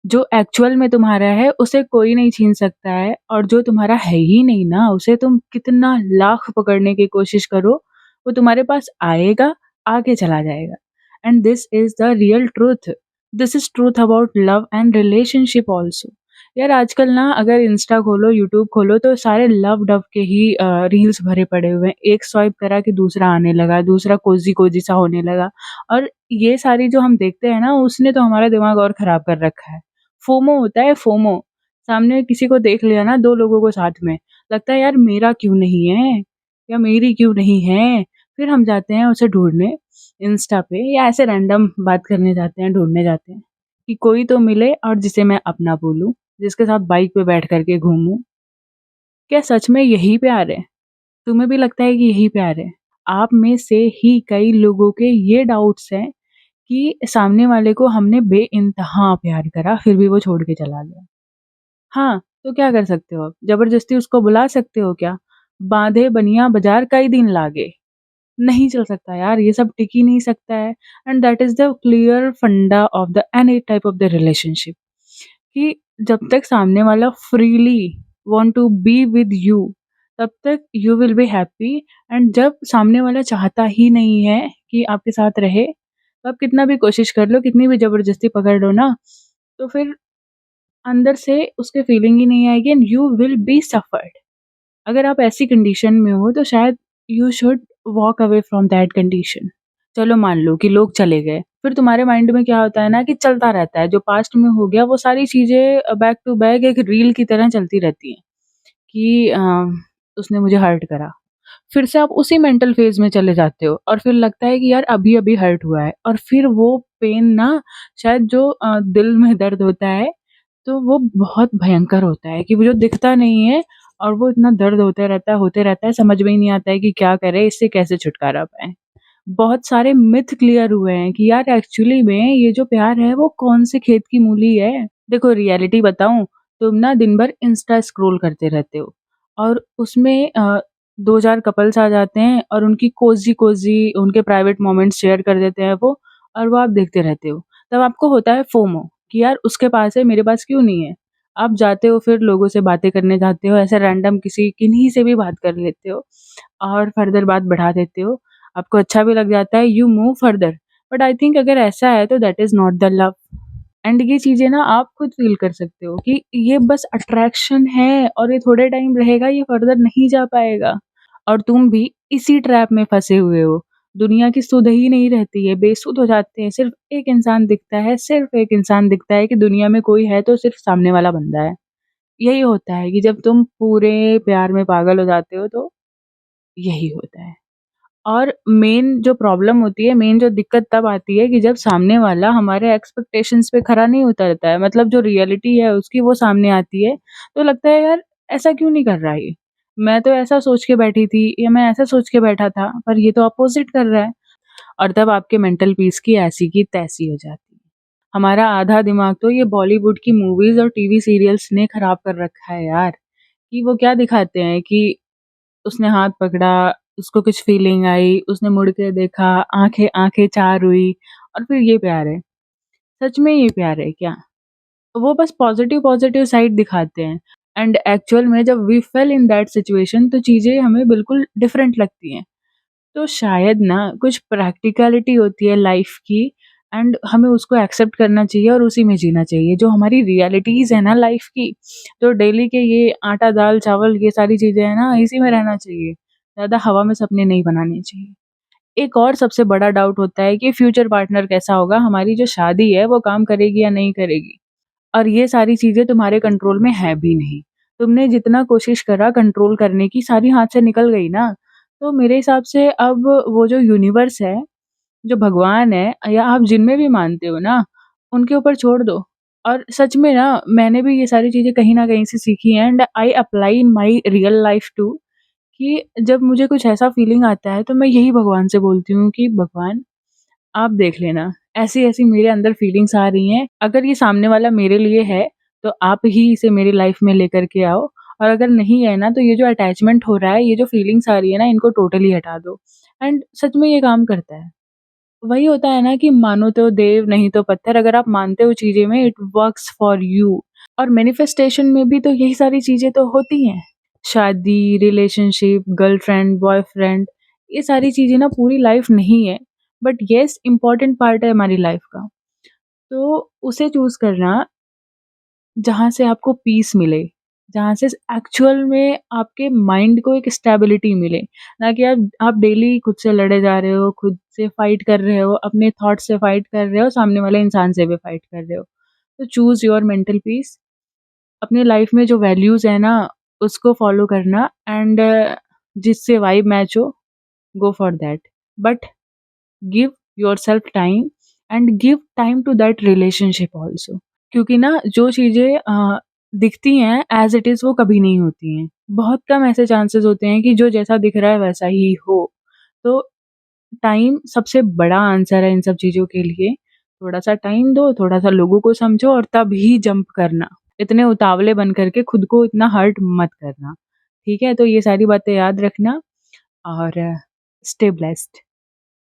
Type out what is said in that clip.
जो एक्चुअल में तुम्हारा है उसे कोई नहीं छीन सकता है, और जो तुम्हारा है ही नहीं ना, उसे तुम कितना लाख पकड़ने की कोशिश करो, वो तुम्हारे पास आएगा, आके चला जाएगा। And this is the real truth. This is truth about love and relationship also. यार आजकल ना अगर इंस्टा खोलो, यूट्यूब खोलो तो सारे लव डव के ही रील्स भरे पड़े हुए हैं। एक स्वाइप करा कि दूसरा आने लगा, दूसरा कोज़ी-कोज़ी सा होने लगा, और ये सारी जो हम देखते हैं ना, उसने तो हमारा दिमाग और खराब कर रखा है। फोमो होता है, फोमो। सामने किसी को देख लिया ना 2 लोगों को साथ में, लगता है यार मेरा क्यों नहीं है? या मेरी क्यों नहीं है? फिर हम जाते हैं उसे ढूँढने इंस्टा पे, या ऐसे रैंडम बात करने जाते हैं, ढूँढने जाते हैं कि कोई तो मिले और जिसे मैं अपना बोलूँ, जिसके साथ बाइक पे बैठ कर के घूमूँ। क्या सच में यही प्यार है? तुम्हें भी लगता है कि यही प्यार है? आप में से ही कई लोगों के ये डाउट्स हैं कि सामने वाले को हमने बेइंतहा प्यार करा, फिर भी वो छोड़ के चला गया। हाँ, तो क्या कर सकते हो अब? ज़बरदस्ती उसको बुला सकते हो क्या? बाँधे बनिया बाज़ार कई दिन लागे। नहीं चल सकता यार, ये सब टिक ही नहीं सकता है। And that is the clear funda of the any type of the relationship, कि जब तक सामने वाला freely want to be with you, तब तक you will be happy. And जब सामने वाला चाहता ही नहीं है कि आपके साथ रहे, तो आप कितना भी कोशिश कर लो, कितनी भी ज़बरदस्ती पकड़ लो ना, तो फिर अंदर से उसके फीलिंग ही नहीं आएगी, and you will B suffered. अगर आप ऐसी कंडीशन में हो तो शायद you should walk away from that condition. चलो मान लो कि लोग चले गए, फिर तुम्हारे माइंड में क्या होता है ना कि चलता रहता है, जो पास्ट में हो गया वो सारी चीज़ें बैक टू बैक एक रील की तरह चलती रहती हैं कि उसने मुझे हर्ट करा। फिर से आप उसी मेंटल फेज़ में चले जाते हो, और फिर लगता है कि यार अभी-अभी हर्ट हुआ है, और फिर वो पेन ना, शायद जो दिल में दर्द होता है, तो वो बहुत भयंकर होता है कि वो जो दिखता नहीं है, और वो इतना दर्द होते रहता है, समझ में ही नहीं आता है कि क्या करें, इससे कैसे छुटकारा पाएँ। बहुत सारे मिथ क्लियर हुए हैं कि यार एक्चुअली में ये जो प्यार है वो कौन से खेत की मूली है। देखो रियलिटी बताऊँ, तुम ना दिन भर इंस्टा स्क्रॉल करते रहते हो, और उसमें 2-4 कपल्स आ जाते हैं और उनकी कोज़ी-कोज़ी उनके प्राइवेट मोमेंट्स शेयर कर देते हैं वो, और वो आप देखते रहते हो। तब आपको होता है फोमो कि यार उसके पास है, मेरे पास क्यों नहीं है? आप जाते हो, फिर लोगों से बातें करने जाते हो, ऐसे रैंडम किसी किन्हीं से भी बात कर लेते हो, और फर्दर बात बढ़ा देते हो। आपको अच्छा भी लग जाता है, you move further. But I think अगर ऐसा है तो that is not the love. And ये चीज़ें ना आप खुद फ़ील कर सकते हो कि ये बस अट्रैक्शन है, और ये थोड़े टाइम रहेगा, ये फर्दर नहीं जा पाएगा। और तुम भी इसी ट्रैप में फँसे हुए हो। दुनिया की सुध ही नहीं रहती है, बेसुध हो जाते हैं। सिर्फ़ एक इंसान दिखता है, सिर्फ़ एक इंसान दिखता है कि दुनिया में कोई है तो सिर्फ़ सामने वाला बंदा है। यही होता है कि जब तुम पूरे प्यार में पागल हो जाते हो तो यही होता है। और मेन जो प्रॉब्लम होती है, मेन जो दिक्कत तब आती है कि जब सामने वाला हमारे एक्सपेक्टेशंस पे खरा नहीं उतरता है, मतलब जो रियलिटी है उसकी वो सामने आती है, तो लगता है यार ऐसा क्यों नहीं कर रहा ये? मैं तो ऐसा सोच के बैठी थी, या मैं ऐसा सोच के बैठा था, पर ये तो अपोज़िट कर रहा है। और तब आपके मेंटल पीस की ऐसी की तैसी हो जाती है। हमारा आधा दिमाग तो ये बॉलीवुड की मूवीज़ और टीवी सीरियल्स ने खराब कर रखा है यार, कि वो क्या दिखाते हैं कि उसने हाथ पकड़ा, उसको कुछ फीलिंग आई, उसने मुड़ के देखा, आँखें चार हुई, और फिर ये प्यार है। सच में ये प्यार है क्या? वो बस पॉज़िटिव साइड दिखाते हैं, एंड एक्चुअल में जब we fail in that situation तो चीज़ें हमें बिल्कुल डिफरेंट लगती हैं। तो शायद ना कुछ प्रैक्टिकैलिटी होती है लाइफ़ की, एंड हमें उसको एक्सेप्ट करना चाहिए और उसी में जीना चाहिए। जो हमारी रियलिटीज़ है ना लाइफ़ की, तो डेली के ये आटा, दाल, चावल ये सारी चीज़ें हैं ना, इसी में रहना चाहिए। ज़्यादा हवा में सपने नहीं बनाने चाहिए। एक और सबसे बड़ा डाउट होता है कि फ्यूचर पार्टनर कैसा होगा, हमारी जो शादी है वो काम करेगी या नहीं करेगी। और ये सारी चीज़ें तुम्हारे कंट्रोल में है भी नहीं। तुमने जितना कोशिश करा कंट्रोल करने की, सारी हाथ से निकल गई ना। तो मेरे हिसाब से अब वो जो यूनिवर्स है, जो भगवान है, या आप जिनमें भी मानते हो ना, उनके ऊपर छोड़ दो। और सच में ना मैंने भी ये सारी चीज़ें कहीं न कहीं से सीखी हैं, and I apply in my real life too, कि जब मुझे कुछ ऐसा फीलिंग आता है तो मैं यही भगवान से बोलती हूँ कि भगवान आप देख लेना, ऐसी-ऐसी मेरे अंदर फीलिंग्स आ रही हैं, अगर ये सामने वाला मेरे लिए है, तो आप ही इसे मेरी लाइफ़ में लेकर के आओ, और अगर नहीं है ना, तो ये जो अटैचमेंट हो रहा है, ये जो फीलिंग्स आ रही है ना, इनको टोटली हटा दो। एंड सच में ये काम करता है। वही होता है ना कि मानो तो देव नहीं तो पत्थर, अगर आप मानते हो चीज़ें में इट वर्क्स फॉर यू। और मैनिफेस्टेशन में भी तो यही सारी चीज़ें तो होती हैं। शादी, रिलेशनशिप, गर्लफ्रेंड, बॉयफ्रेंड, ये सारी चीज़ें ना पूरी लाइफ नहीं है, बट येस इम्पोर्टेंट पार्ट है हमारी लाइफ का। तो उसे चूज़ करना जहाँ से आपको पीस मिले, जहाँ से एक्चुअल में आपके माइंड को एक स्टेबिलिटी मिले, ना कि आप डेली खुद से लड़े जा रहे हो, खुद से फाइट कर रहे हो, अपने थॉट से फाइट कर रहे हो, सामने वाले इंसान से भी फाइट कर रहे हो। तो चूज़ योर मेंटल पीस, अपनी लाइफ में जो वैल्यूज़ है ना, उसको फॉलो करना एंड जिससे वाइब मैच हो, go for that. But give yourself time and give time to that relationship also. क्योंकि ना जो चीज़ें दिखती हैं एज़ इट इज़ वो कभी नहीं होती हैं। बहुत कम ऐसे चांसेस होते हैं कि जो जैसा दिख रहा है वैसा ही हो। तो टाइम सबसे बड़ा आंसर है इन सब चीज़ों के लिए। थोड़ा-सा टाइम दो, थोड़ा-सा लोगों को समझो और तब ही जंप करना। इतने उतावले बन कर के खुद को इतना हर्ट मत करना। ठीक है? तो ये सारी बातें याद रखना और स्टे ब्लेस्ड।